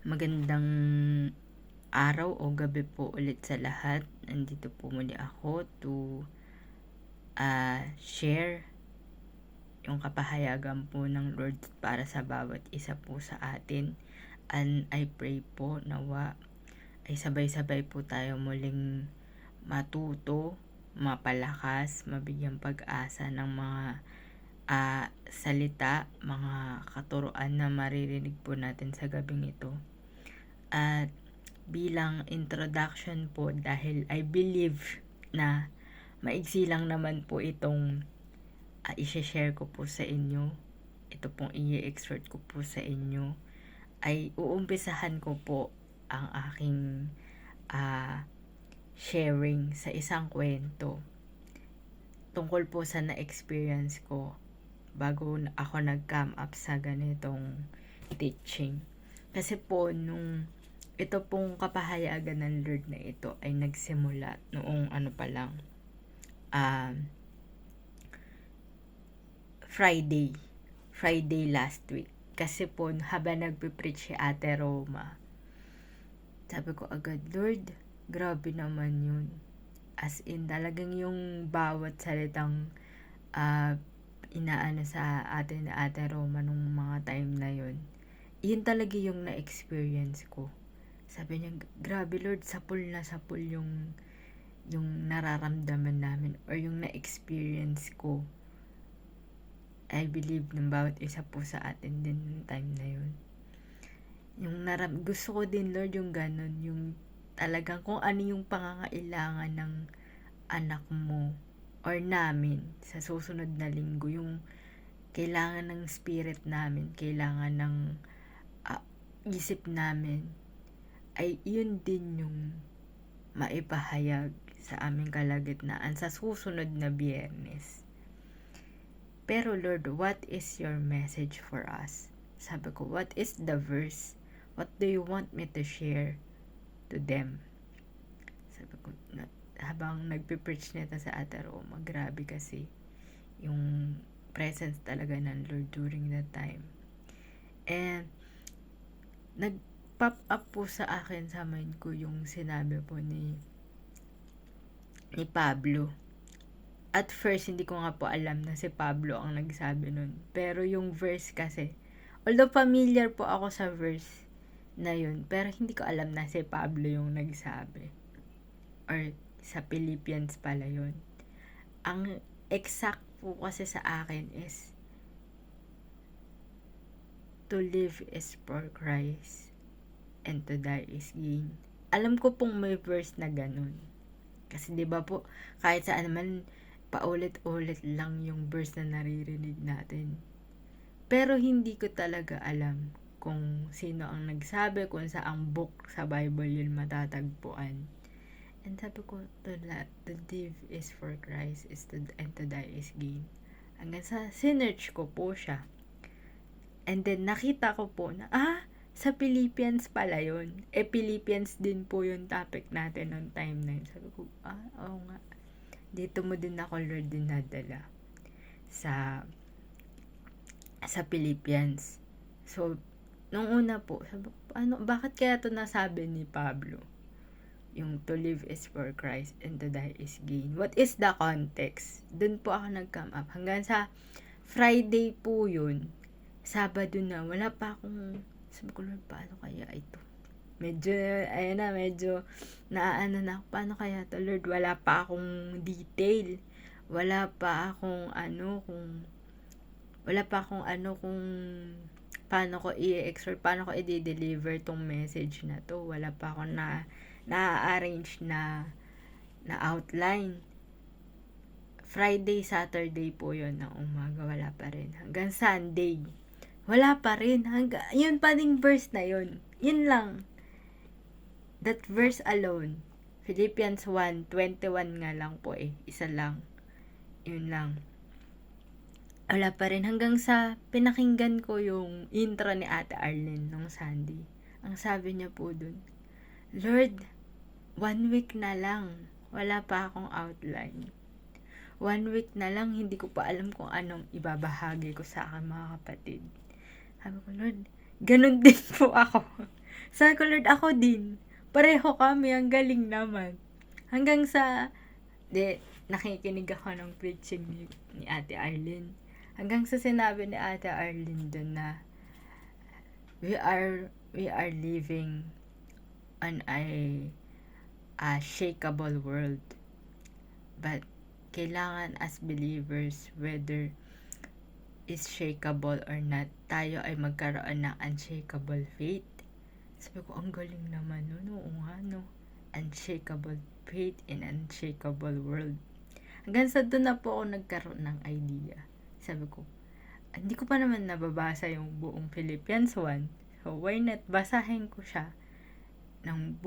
Magandang araw o gabi po ulit sa lahat. Nandito po muli ako to share yung kapahayagan po ng Lord para sa bawat isa po sa atin. And I pray po nawa ay sabay-sabay po tayo muling matuto, mapalakas, mabigyang pag-asa ng mga salita, mga katuruan na maririnig po natin sa gabing ito. At bilang introduction po, dahil I believe na maigsi lang naman po itong i-share ko po sa inyo, ito pong i-exhort ko po sa inyo, ay uumpisahan ko po ang aking sharing sa isang kwento tungkol po sa na-experience ko bago ako nag-come up sa ganitong teaching. Kasi po, nung ito pong kapahayagan ng Lord na ito ay nagsimula noong Friday last week. Kasi po, habang nagpipreach si Ate Roma, sabi ko agad, Lord, grabe naman yun. As in, talagang yung bawat salitang inaano sa atin na Ate Roma nung mga time na yun, yun talaga yung na-experience ko. Sabi niya, grabe Lord, sapul na sapul yung nararamdaman namin or yung na-experience ko. I believe ng bawat isa po sa atin din yung time na yun. Gusto ko din Lord yung ganun, yung talagang kung ano yung pangangailangan ng anak mo or namin sa susunod na linggo, yung kailangan ng spirit namin, kailangan ng isip namin, ay yun din yung maipahayag sa aming kalagitnaan sa susunod na Biyernes. Pero Lord, what is your message for us? Sabi ko, what is the verse? What do you want me to share to them? Sabi ko, habang nagpipreach nito sa Ate Roma, grabe kasi yung presence talaga ng Lord during that time. And nag-pop up po sa akin sa mind ko yung sinabi po ni Pablo. At first, hindi ko nga po alam na si Pablo ang nagsabi nun. Pero yung verse kasi, although familiar po ako sa verse na yun, pero hindi ko alam na si Pablo yung nagsabi. Or sa Philippians pala yun. Ang exact po kasi sa akin is, to live is for Christ, and to die is gain. Alam ko pong may verse na ganun. Kasi diba po, kahit saan naman, paulit-ulit lang yung verse na naririnig natin. Pero hindi ko talaga alam kung sino ang nagsabi, kung saang book sa Bible yun matatagpuan. And sabi ko, to live is for Christ, and to die is gain. Hanggang sa sinearch ko po siya. And then nakita ko po na, sa Philippians pala yun. Philippians din po yung topic natin noong time na yun. Sabi ko, oo nga. Dito mo din ako, Lord, dinadala sa Philippians. So, nung una po, sabi ko, bakit kaya ito nasabi ni Pablo? Yung to live is for Christ and to die is gain. What is the context? Doon po ako nag-come up. Hanggang sa Friday po yun. Sabado na, wala pa akong, sabi ko, Lord, paano kaya ito? Medyo naano na, paano kaya to, Lord? Wala pa akong detail. Wala pa akong kung paano ko i-exhort, paano ko i-deliver tong message na to. Wala pa akong na-arrange na outline. Friday, Saturday po yun ng umaga, wala pa rin. Hanggang Sunday, wala pa rin. Yun pa ding verse na yun. Yun lang. That verse alone, Philippians 1:21 nga lang po isa lang. Yun lang. Wala pa rin hanggang sa pinakinggan ko yung intro ni Ate Arlene nung Sunday. Ang sabi niya po dun, Lord, 1 week na lang, wala pa akong outline. 1 week na lang, hindi ko pa alam kung anong ibabahagi ko sa aking mga kapatid. Sabi ko, Lord, ganun din po ako. Sabi ko, Lord, ako din. Pareho kami, ang galing naman. Hanggang sa, nakikinig ako ng preaching ni Ate Arlene. Hanggang sa sinabi ni Ate Arlene dun na, we are living on a shakeable world. But, kailangan as believers, whether is shakeable or not, tayo ay magkaroon ng unshakable faith. Sabi ko, ang galing naman nun. Oo nga, no? Unshakable faith in unshakable world. Hanggang sa doon na po ako nagkaroon ng idea. Sabi ko, hindi ko pa naman nababasa yung buong Philippians 1. So, why not basahin ko siya ng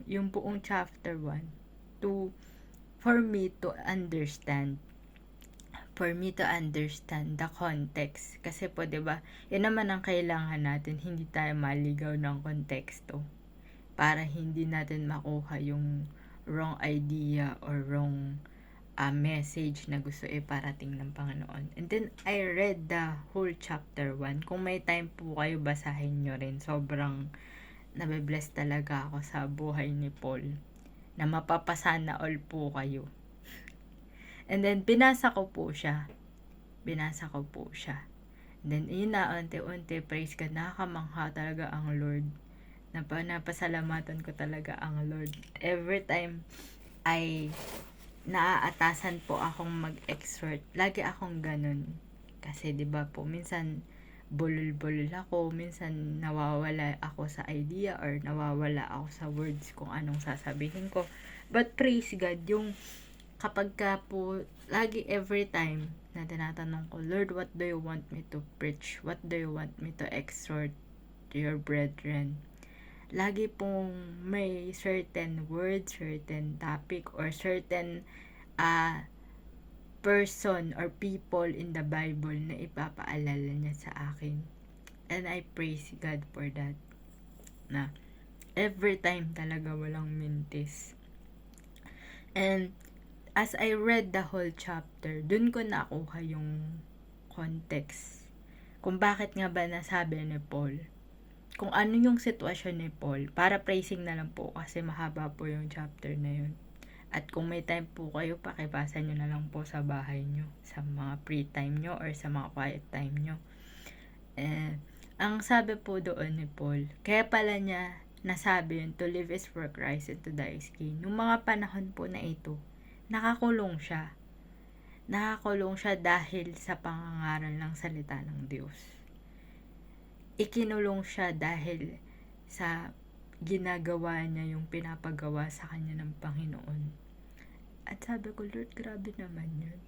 yung buong chapter 1 for me to understand the context. Kasi po, 'di ba? Yan naman ang kailangan natin, hindi tayo maligaw ng konteksto para hindi natin makuha yung wrong idea or wrong message na gusto iparating ng Panginoon. And then I read the whole chapter 1. Kung may time po kayo, basahin nyo rin. Sobrang nabe-bless talaga ako sa buhay ni Paul, na mapapasana all po kayo. And then, binasa ko po siya. And then, yun na, unti-unti, praise God, nakakamangha talaga ang Lord. Napasalamatan ko talaga ang Lord. Every time ay naaatasan po akong mag-exhort, lagi akong ganun. Kasi, di ba po, minsan, bulol-bulol ako, minsan nawawala ako sa idea or nawawala ako sa words kung anong sasabihin ko. But praise God, yung kapag ka po, lagi every time na tinatanong ko, Lord, what do you want me to preach? What do you want me to exhort to your brethren? Lagi pong may certain words, certain topic, or certain person or people in the Bible na ipapaalala niya sa akin. And I praise God for that. Na every time talaga walang mintis. And as I read the whole chapter, dun ko nakuha yung context. Kung bakit nga ba nasabi ni Paul. Kung ano yung sitwasyon ni Paul. Para praising na lang po kasi mahaba po yung chapter na yun. At kung may time po kayo, pakibasa nyo na lang po sa bahay nyo, sa mga free time nyo or sa mga quiet time nyo. Ang sabi po doon ni Paul, kaya pala niya nasabi yun, to live is for Christ and to die is gain. Nung mga panahon po na ito, nakakulong siya. Nakakulong siya dahil sa pangangaral ng salita ng Diyos. Ikinulong siya dahil sa ginagawa niya yung pinapagawa sa kanya ng Panginoon. At sabi ko, Lord, grabe naman yun.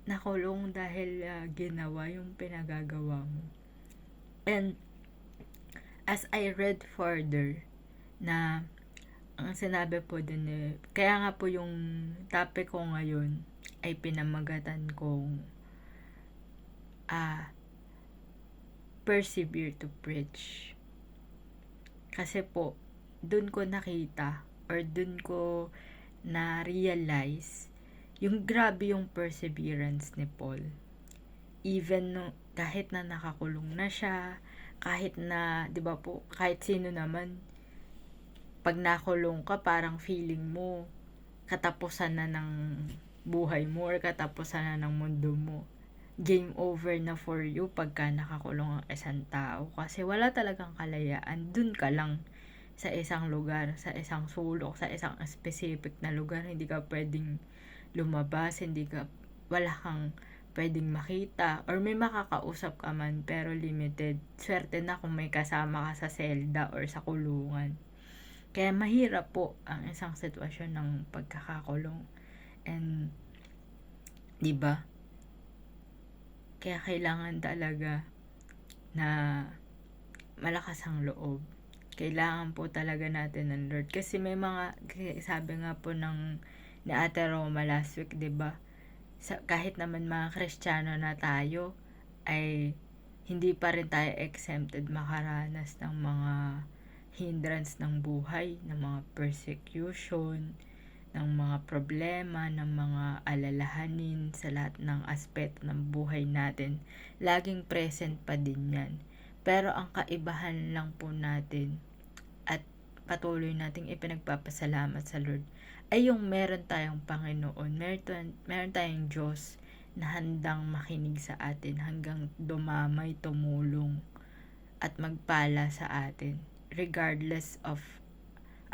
Nakulong dahil ginawa yung pinagagawa mo. And as I read further, na ang sinabi po din kaya nga po yung topic ko ngayon ay pinamagatan kong persevere to preach. Kasi po, dun ko nakita or dun ko na-realize yung grabe yung perseverance ni Paul. Even kahit na nakakulong na siya, kahit na, di ba po, kahit sino naman, pag nakulong ka, parang feeling mo, katapusan na ng buhay mo or katapusan na ng mundo mo. Game over na for you pagka nakakulong ang isang tao. Kasi wala talagang kalayaan. Dun ka lang sa isang lugar, sa isang sulok, sa isang specific na lugar. Hindi ka pwedeng lumabas, wala kang pwedeng makita, or may makakausap ka man, pero limited. Swerte na kung may kasama ka sa selda or sa kulungan. Kaya mahirap po ang isang sitwasyon ng pagkakakulong. And, diba? Kaya kailangan talaga na malakas ang loob. Kailangan po talaga natin ng Lord. Kasi may sabi nga po ni Ate Roma last week, diba? Kahit naman mga Kristiyano na tayo, ay hindi pa rin tayo exempted makaranas ng mga hindrance ng buhay, ng mga persecution, ng mga problema, ng mga alalahanin sa lahat ng aspeto ng buhay natin. Laging present pa din yan. Pero ang kaibahan lang po natin at patuloy nating ipinagpapasalamat sa Lord ay yung meron tayong Panginoon, meron tayong Diyos na handang makinig sa atin hanggang dumamay, tumulong at magpala sa atin regardless of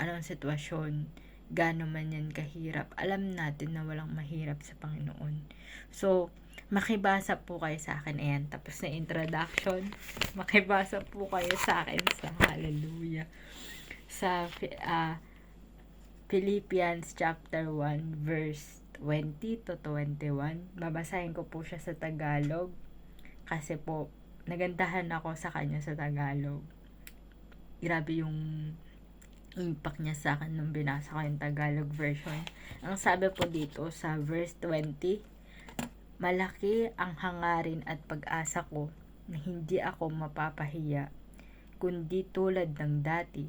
anong sitwasyon, gaano man yan kahirap. Alam natin na walang mahirap sa Panginoon. So, makibasa po kayo sa akin. Ayan, tapos na introduction. Makibasa po kayo sa akin sa Hallelujah. Sa Philippians chapter 1 verse 20 to 21. Babasahin ko po siya sa Tagalog kasi po nagandahan ako sa kanya sa Tagalog. Grabe yung impact niya sa akin nung binasa ko yung Tagalog version. Ang sabi po dito sa verse 20, malaki ang hangarin at pag-asa ko na hindi ako mapapahiya, kundi tulad ng dati,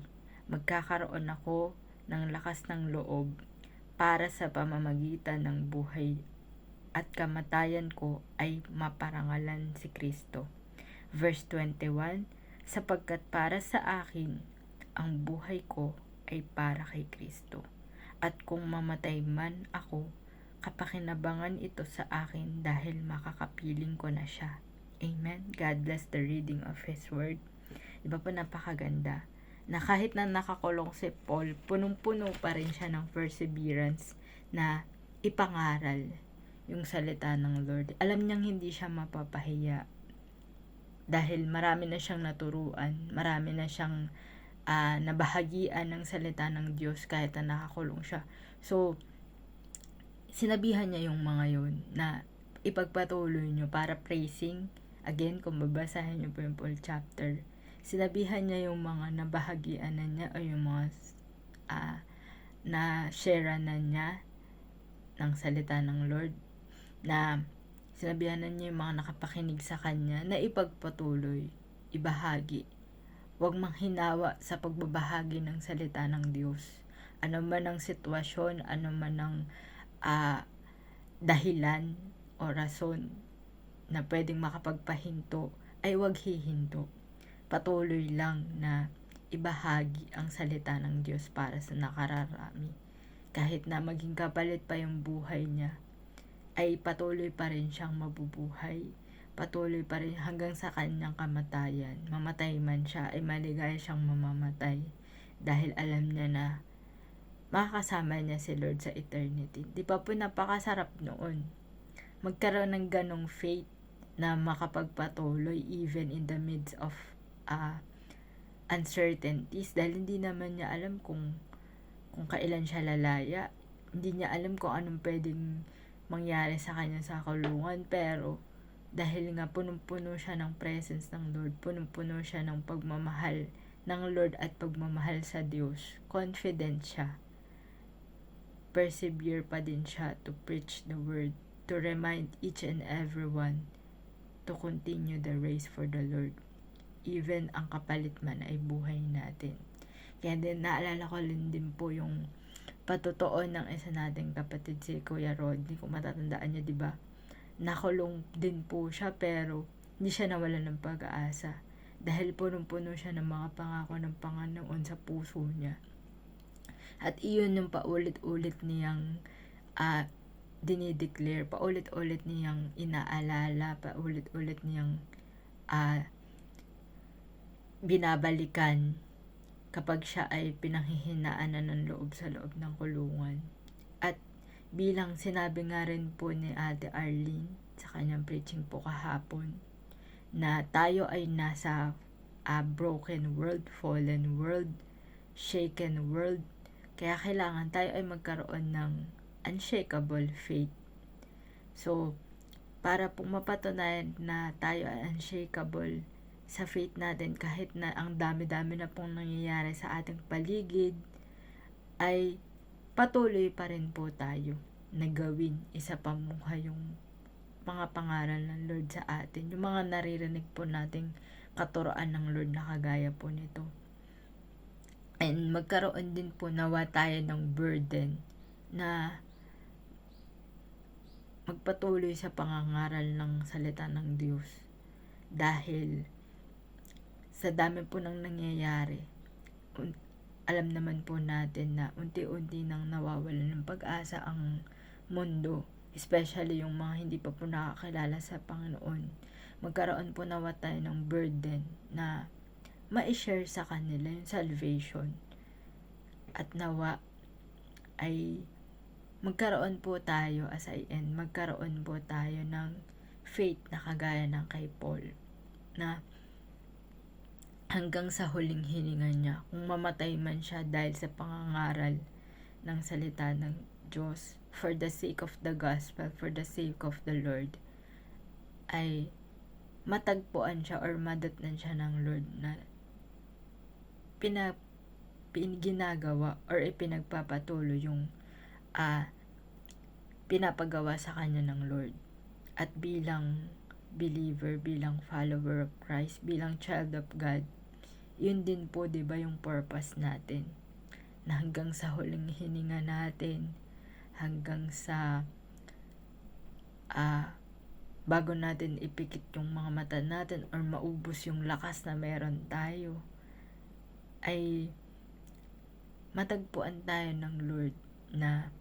magkakaroon ako ng lakas ng loob para sa pamamagitan ng buhay at kamatayan ko ay maparangalan si Kristo. Verse 21, sapagkat para sa akin, ang buhay ko ay para kay Kristo. At kung mamatay man ako, kapakinabangan ito sa akin dahil makakapiling ko na siya. Amen. God bless the reading of His Word. Diba po napakaganda? Na kahit na nakakulong si Paul, punong-puno pa rin siya ng perseverance na ipangaral yung salita ng Lord. Alam niyang hindi siya mapapahiya dahil marami na siyang naturuan, marami na siyang nabahagian ng salita ng Diyos kahit na nakakulong siya. So, sinabihan niya yung mga yun na ipagpatuloy nyo para praising. Again, kung babasahin nyo po yung full chapter, sinabihan niya yung mga nabahagian na niya o yung mga na share na niya ng salita ng Lord, na sinabihan na niya yung mga nakapakinig sa kanya na ipagpatuloy, ibahagi. Huwag manghinawa sa pagbabahagi ng salita ng Diyos. Ano man ang sitwasyon, ano man ang dahilan o rason na pwedeng makapagpahinto, ay huwag hihinto. Patuloy lang na ibahagi ang salita ng Diyos para sa nakararami. Kahit na maging kapalit pa yung buhay niya, ay patuloy pa rin siyang mabubuhay. Patuloy pa rin hanggang sa kanyang kamatayan. Mamatay man siya, ay maligaya siyang mamamatay. Dahil alam niya na makakasama niya si Lord sa eternity. Di pa po napakasarap noon magkaroon ng ganong faith na makapagpatuloy even in the midst of uncertainties. Dahil hindi naman niya alam kung kailan siya lalaya. Hindi niya alam kung anong pwedeng mangyari sa kanya sa kulungan. Pero dahil nga punong-puno siya ng presence ng Lord, punong-puno siya ng pagmamahal ng Lord at pagmamahal sa Diyos, confident siya. Persevere pa din siya to preach the word, to remind each and everyone to continue the race for the Lord. Even ang kapalit man ay buhay natin. Kaya din naalala ko din po yung patotoo ng isa nating kapatid, si Kuya Rodney, kung matatandaan niyo, di ba? Nakulong din po siya pero hindi siya nawalan ng pag-asa dahil punong-puno siya ng mga pangako ng Panginoon sa puso niya. At iyon yung paulit-ulit niyang dinideclare, paulit-ulit niyang inaalala, paulit-ulit niyang binabalikan kapag siya ay pinanghihinaan na ng loob sa loob ng kulungan. At bilang sinabi nga rin po ni Ate Arlene sa kanyang preaching po kahapon, na tayo ay nasa broken world, fallen world, shaken world. Kaya kailangan tayo ay magkaroon ng unshakable faith. So, para pong mapatunayan na tayo ay unshakable sa faith natin kahit na ang dami-dami na pong nangyayari sa ating paligid, ay patuloy pa rin po tayo na gawin isa pamuha yung mga pangaral ng Lord sa atin. Yung mga naririnig po nating katuroan ng Lord na kagaya po nito. And magkaroon din po nawa tayo ng burden na magpatuloy sa pangangaral ng salita ng Diyos. Dahil sa dami po ng nangyayari, alam naman po natin na unti-unti nang nawawalan ng pag-asa ang mundo, especially yung mga hindi pa po nakakilala sa Panginoon. Magkaroon po nawa tayo ng burden na ma-share sa kanila yung salvation. At nawa ay magkaroon po tayo, as I end, magkaroon po tayo ng faith na kagaya ng kay Paul, na hanggang sa huling hininga niya, kung mamatay man siya dahil sa pangangaral ng salita ng Diyos, for the sake of the gospel, for the sake of the Lord, ay matagpuan siya or madatnan siya ng Lord na ginagawa or ipinagpapatuloy yung pinapagawa sa kanya ng Lord. At bilang believer, bilang follower of Christ, bilang child of God, yun din po, 'di ba, yung purpose natin, na hanggang sa huling hininga natin, hanggang sa bago natin ipikit yung mga mata natin or maubos yung lakas na meron tayo, ay matagpuan tayo ng Lord na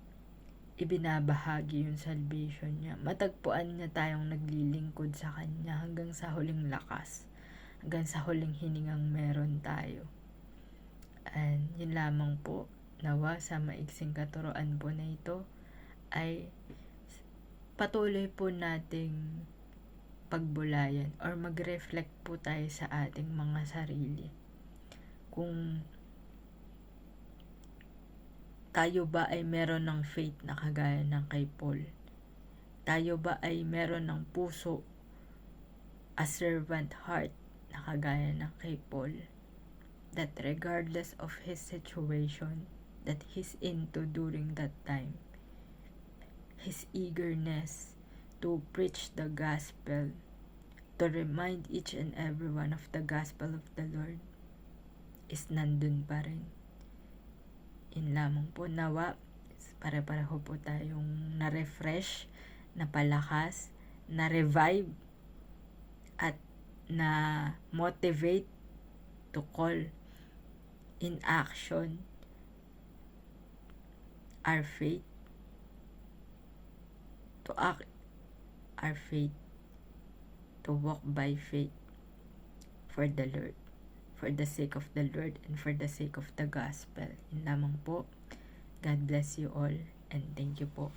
ibinabahagi yung salvation niya. Matagpuan niya tayong naglilingkod sa Kanya hanggang sa huling lakas, hanggang sa huling hiningang meron tayo. And yun lamang po, nawa sa maiksing katuroan po na ito ay patuloy po nating pagbulayan or mag-reflect po tayo sa ating mga sarili. Kung tayo ba ay meron ng faith na kagaya ng kay Paul? Tayo ba ay meron ng puso, a servant heart na kagaya ng kay Paul? That regardless of his situation that he's into during that time, his eagerness to preach the gospel, to remind each and every one of the gospel of the Lord, is nandun pa rin. Yun lamang po, nawa pare-pareho po tayong na-refresh, napalakas, na-revive, at na-motivate to call in action our faith, to act our faith, to walk by faith for the Lord, for the sake of the Lord and for the sake of the gospel. Yun lamang po. God bless you all and thank you po.